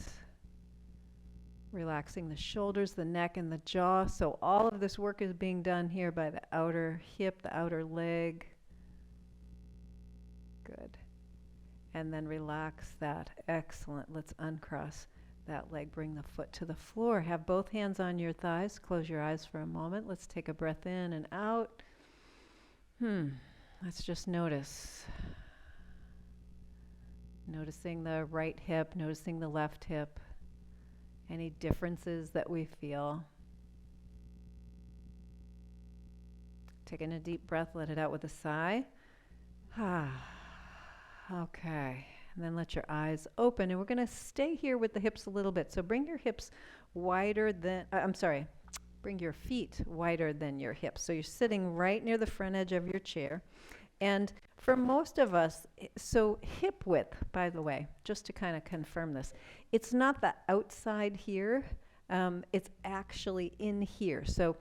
Relaxing the shoulders, the neck, and the jaw. So all of this work is being done here by the outer hip, the outer leg. Good. And then relax that. Excellent. Let's uncross that leg. Bring the foot to the floor. Have both hands on your thighs. Close your eyes for a moment. Let's take a breath in and out. Let's just notice. Noticing the right hip, noticing the left hip. Any differences that we feel. Taking a deep breath, let it out with a sigh. Okay, and then let your eyes open, and we're going to stay here with the hips a little bit. So bring your hips wider than, bring your feet wider than your hips. So you're sitting right near the front edge of your chair. And for most of us, so hip width, by the way, just to kind of confirm this, it's not the outside here, it's actually in here. So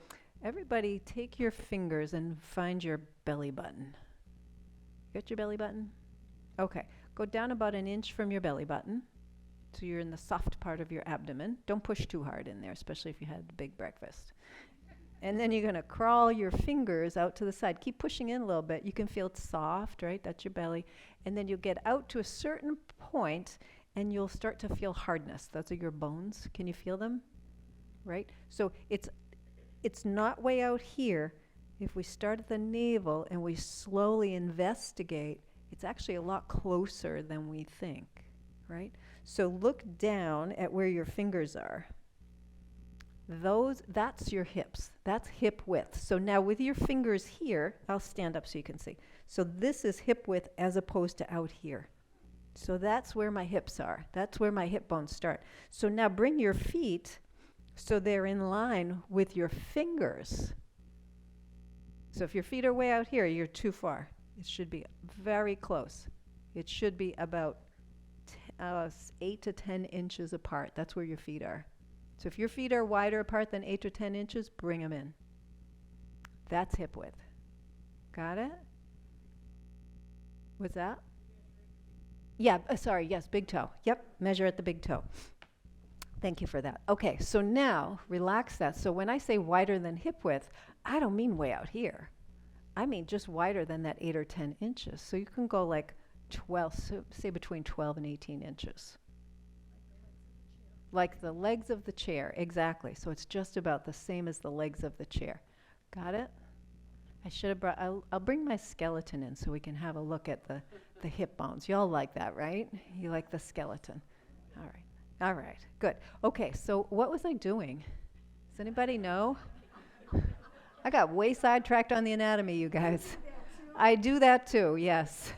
everybody take your fingers and find your belly button. Got your belly button? Okay, go down about an inch from your belly button. So you're in the soft part of your abdomen. Don't push too hard in there, especially if you had a big breakfast. And then you're going to crawl your fingers out to the side. Keep pushing in a little bit. You can feel it soft, right? That's your belly. And then you'll get out to a certain point, and you'll start to feel hardness. Those are your bones. Can you feel them? Right? So it's not way out here. If we start at the navel and we slowly investigate, it's actually a lot closer than we think, right? So look down at where your fingers are. That's your hips. That's hip width. So now with your fingers here, I'll stand up so you can see. So this is hip width as opposed to out here. So that's where my hips are. That's where my hip bones start. So now bring your feet so they're in line with your fingers. So if your feet are way out here, you're too far. It should be very close. It should be about 8 to 10 inches apart. That's where your feet are. So if your feet are wider apart than 8 or 10 inches, bring them in. That's hip width. Got it? What's that? Yeah, sorry, yes, big toe. Yep, measure at the big toe. Thank you for that. Okay, so now relax that. So when I say wider than hip width, I don't mean way out here. I mean just wider than that 8 or 10 inches. So you can go like 12, so say between 12 and 18 inches. Like the legs of the chair, exactly. So it's just about the same as the legs of the chair. Got it? I should have brought, I'll bring my skeleton in so we can have a look at the hip bones. Y'all like that, right? You like the skeleton. All right. All right, good. Okay, so what was I doing? Does anybody know? I got way sidetracked on the anatomy, you guys. I do that too, yes.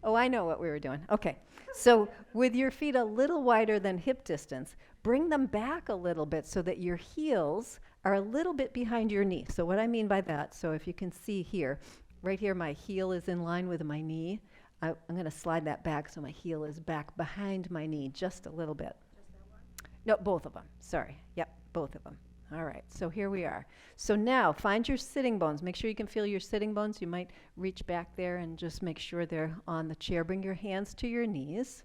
Oh, I know what we were doing. Okay, so with your feet a little wider than hip distance, bring them back a little bit so that your heels are a little bit behind your knee. So what I mean by that, so if you can see here, right here my heel is in line with my knee. I'm going to slide that back so my heel is back behind my knee just a little bit. No, both of them. Sorry. Yep, both of them. All right, so here we are. So now find your sitting bones. Make sure you can feel your sitting bones. You might reach back there and just make sure they're on the chair. Bring your hands to your knees.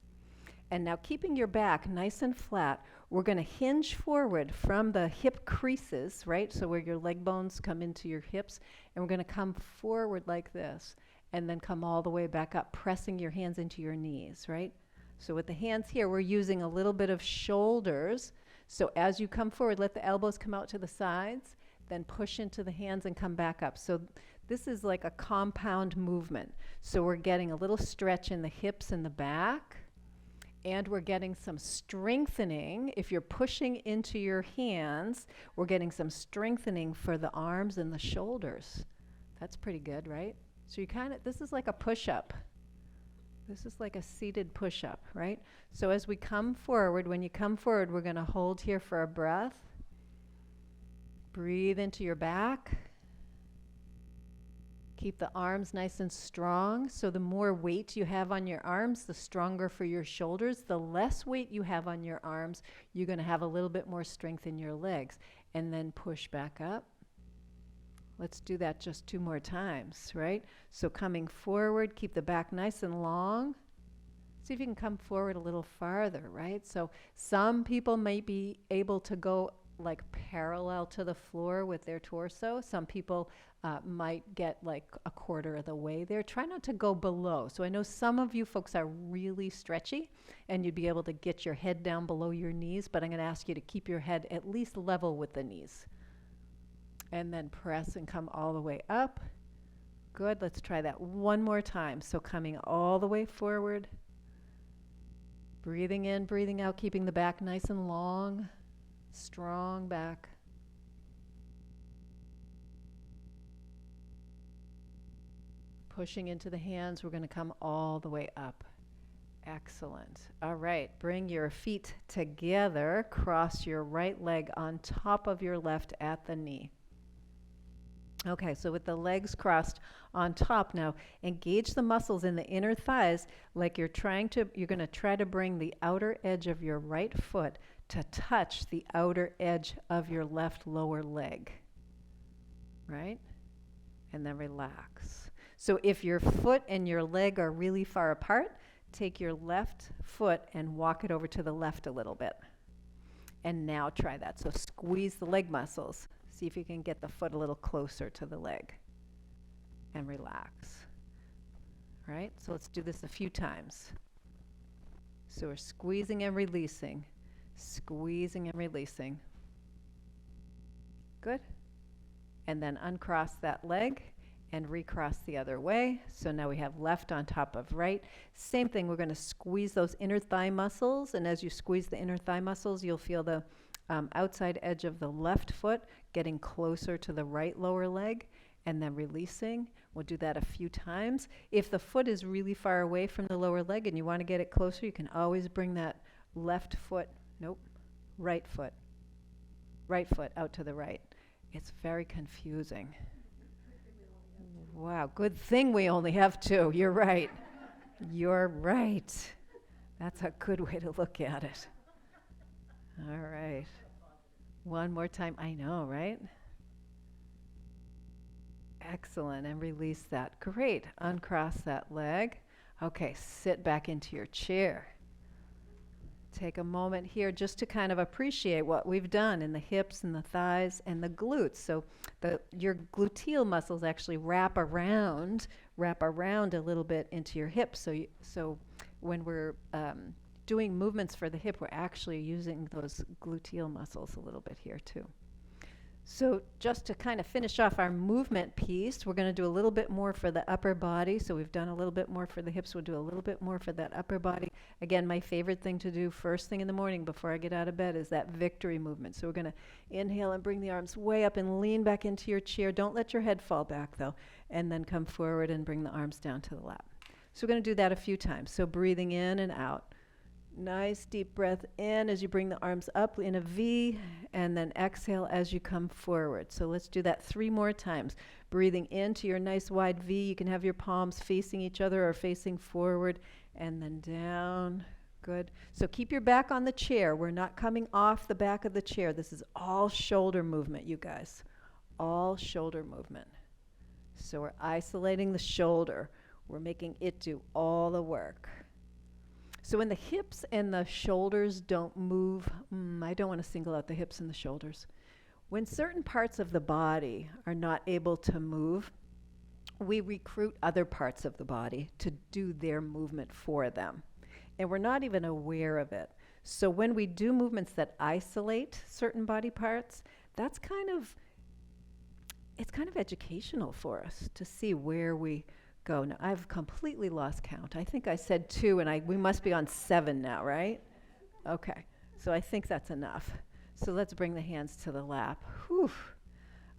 And now keeping your back nice and flat, we're going to hinge forward from the hip creases, right? So where your leg bones come into your hips. And we're going to come forward like this and then come all the way back up, pressing your hands into your knees, right? So with the hands here, we're using a little bit of shoulders. So as you come forward, let the elbows come out to the sides, then push into the hands and come back up. So this is like a compound movement. So we're getting a little stretch in the hips and the back, and we're getting some strengthening. If you're pushing into your hands, we're getting some strengthening for the arms and the shoulders. That's pretty good, right? So you this is like a push-up. This is like a seated push-up, right? So as we come forward, when you come forward, we're going to hold here for a breath. Breathe into your back. Keep the arms nice and strong. So the more weight you have on your arms, the stronger for your shoulders. The less weight you have on your arms, you're going to have a little bit more strength in your legs. And then push back up. Let's do that just 2 more times, right? So coming forward, keep the back nice and long. See if you can come forward a little farther, right? So some people might be able to go like parallel to the floor with their torso. Some people might get like a quarter of the way there. Try not to go below. So I know some of you folks are really stretchy and you'd be able to get your head down below your knees, but I'm going to ask you to keep your head at least level with the knees. And then press and come all the way up. Good. Let's try that one more time. So coming all the way forward. Breathing in, breathing out, keeping the back nice and long, strong back. Pushing into the hands, we're going to come all the way up. Excellent. All right, bring your feet together, cross your right leg on top of your left at the knee. Okay, so with the legs crossed on top now, engage the muscles in the inner thighs like you're going to try to bring the outer edge of your right foot to touch the outer edge of your left lower leg, right? And then relax. So if your foot and your leg are really far apart, take your left foot and walk it over to the left a little bit. And now try that. So squeeze the leg muscles. See if you can get the foot a little closer to the leg. And relax. All right, so let's do this a few times. So we're squeezing and releasing. Squeezing and releasing. Good. And then uncross that leg and recross the other way. So now we have left on top of right. Same thing, we're going to squeeze those inner thigh muscles. And as you squeeze the inner thigh muscles, you'll feel the outside edge of the left foot getting closer to the right lower leg and then releasing. We'll do that a few times. If the foot is really far away from the lower leg and you want to get it closer, you can always bring that left foot, right foot out to the right. It's very confusing. Wow, good thing we only have two. You're right. You're right. That's a good way to look at it. All right. One more time. I know, right? Excellent. And release that. Great. Uncross that leg. Okay, sit back into your chair. Take a moment here just to kind of appreciate what we've done in the hips and the thighs and the glutes. So your gluteal muscles actually wrap around a little bit into your hips. So when we're doing movements for the hip, we're actually using those gluteal muscles a little bit here too. So just to kind of finish off our movement piece, we're going to do a little bit more for the upper body. So we've done a little bit more for the hips. We'll do a little bit more for that upper body. Again, my favorite thing to do first thing in the morning before I get out of bed is that victory movement. So we're going to inhale and bring the arms way up and lean back into your chair. Don't let your head fall back though. And then come forward and bring the arms down to the lap. So we're going to do that a few times. So breathing in and out. Nice deep breath in as you bring the arms up in a V, and then exhale as you come forward. So let's do that 3 more times. Breathing into your nice wide V. You can have your palms facing each other or facing forward, and then down. Good. So keep your back on the chair. We're not coming off the back of the chair. This is all shoulder movement, you guys. All shoulder movement. So we're isolating the shoulder. We're making it do all the work. So when the hips and the shoulders don't move, I don't want to single out the hips and the shoulders. When certain parts of the body are not able to move, we recruit other parts of the body to do their movement for them. And we're not even aware of it. So when we do movements that isolate certain body parts, it's kind of educational for us to see where we go. Now, I've completely lost count. I think I said 2, and we must be on 7 now, right? Okay, so I think that's enough. So let's bring the hands to the lap. Whew.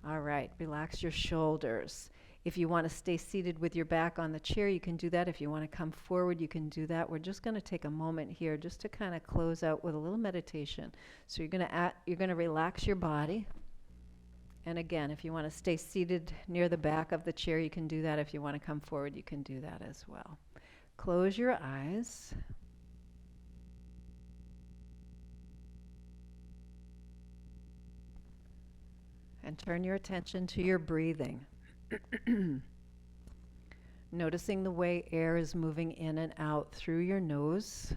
All right, relax your shoulders. If you want to stay seated with your back on the chair, you can do that. If you want to come forward, you can do that. We're just going to take a moment here just to kind of close out with a little meditation. So you're going to relax your body. And again, if you want to stay seated near the back of the chair, you can do that. If you want to come forward, you can do that as well. Close your eyes. And turn your attention to your breathing. Noticing the way air is moving in and out through your nose.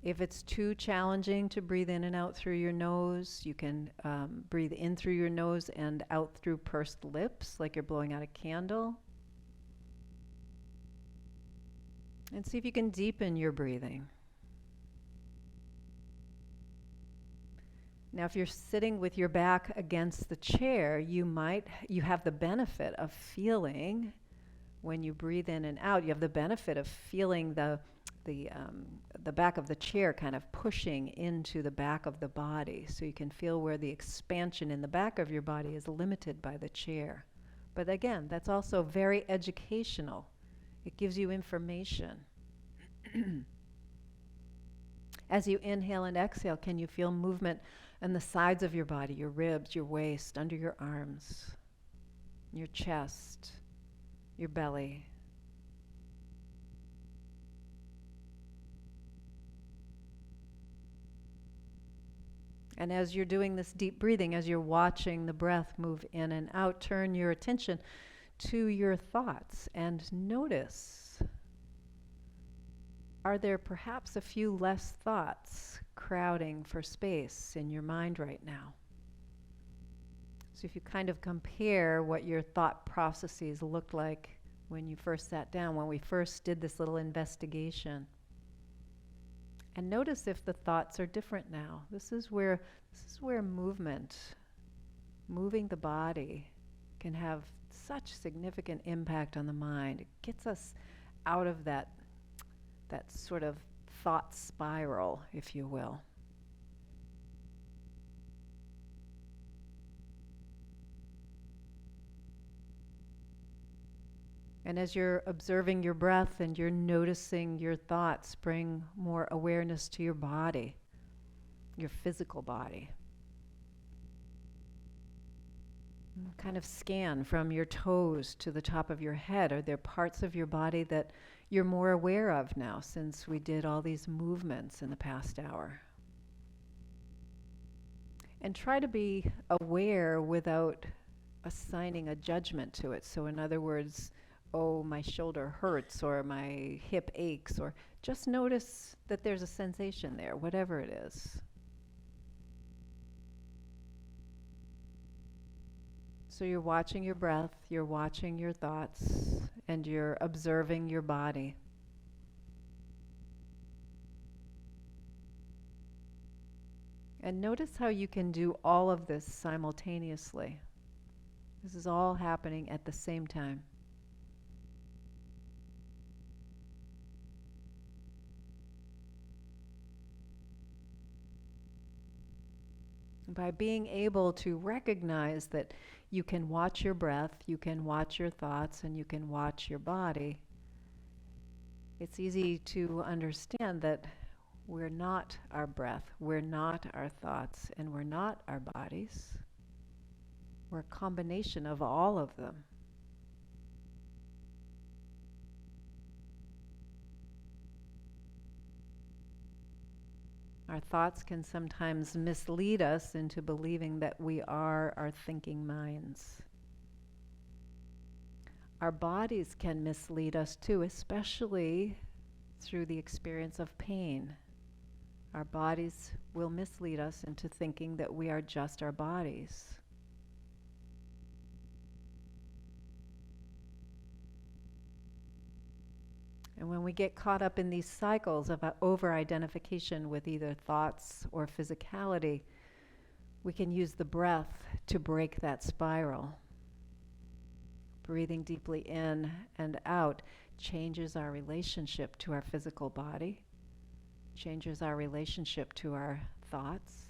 If it's too challenging to breathe in and out through your nose, you can breathe in through your nose and out through pursed lips, like you're blowing out a candle. And see if you can deepen your breathing. Now, if you're sitting with your back against the chair, you have the benefit of feeling, when you breathe in and out, you have the benefit of feeling the back of the chair kind of pushing into the back of the body. So you can feel where the expansion in the back of your body is limited by the chair. But again, that's also very educational. It gives you information. As you inhale and exhale, can you feel movement on the sides of your body, your ribs, your waist, under your arms, your chest, your belly? And as you're doing this deep breathing, as you're watching the breath move in and out, turn your attention to your thoughts and notice, are there perhaps a few less thoughts crowding for space in your mind right now? So if you kind of compare what your thought processes looked like when you first sat down, when we first did this little investigation. And notice if the thoughts are different now. This is where movement, moving the body, can have such significant impact on the mind. It gets us out of that sort of thought spiral, if you will. And as you're observing your breath and you're noticing your thoughts, bring more awareness to your body, your physical body. And kind of scan from your toes to the top of your head. Are there parts of your body that you're more aware of now since we did all these movements in the past hour? And try to be aware without assigning a judgment to it. So in other words, oh, my shoulder hurts or my hip aches, or just notice that there's a sensation there, whatever it is. So you're watching your breath, you're watching your thoughts, and you're observing your body. And notice how you can do all of this simultaneously. This is all happening at the same time. By being able to recognize that you can watch your breath, you can watch your thoughts, and you can watch your body, it's easy to understand that we're not our breath, we're not our thoughts, and we're not our bodies. We're a combination of all of them. Our thoughts can sometimes mislead us into believing that we are our thinking minds. Our bodies can mislead us too, especially through the experience of pain. Our bodies will mislead us into thinking that we are just our bodies. And when we get caught up in these cycles of over-identification with either thoughts or physicality, we can use the breath to break that spiral. Breathing deeply in and out changes our relationship to our physical body, changes our relationship to our thoughts.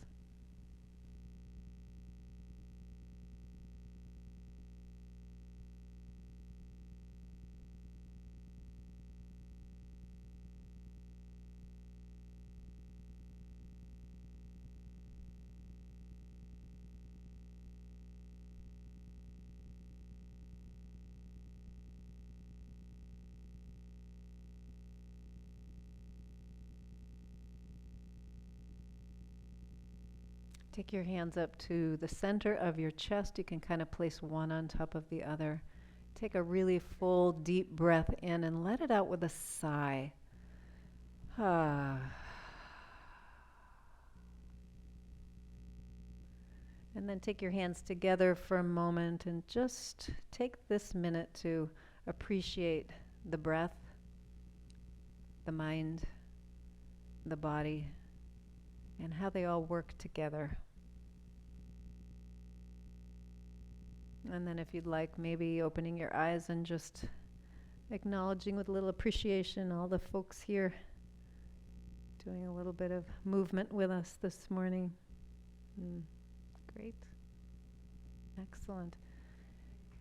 Take your hands up to the center of your chest. You can kind of place one on top of the other. Take a really full, deep breath in and let it out with a sigh. Ah. And then take your hands together for a moment and just take this minute to appreciate the breath, the mind, the body, and how they all work together. And then if you'd like, maybe opening your eyes and just acknowledging with a little appreciation all the folks here doing a little bit of movement with us this morning. Great. Excellent.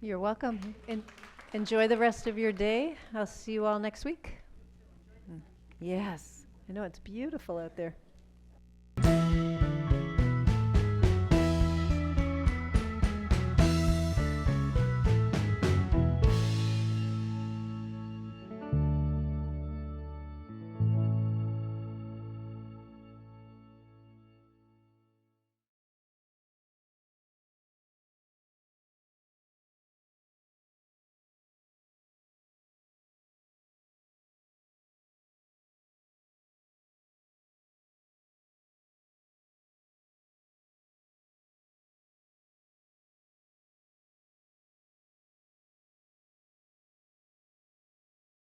You're welcome. Enjoy the rest of your day. I'll see you all next week. Yes. I know it's beautiful out there.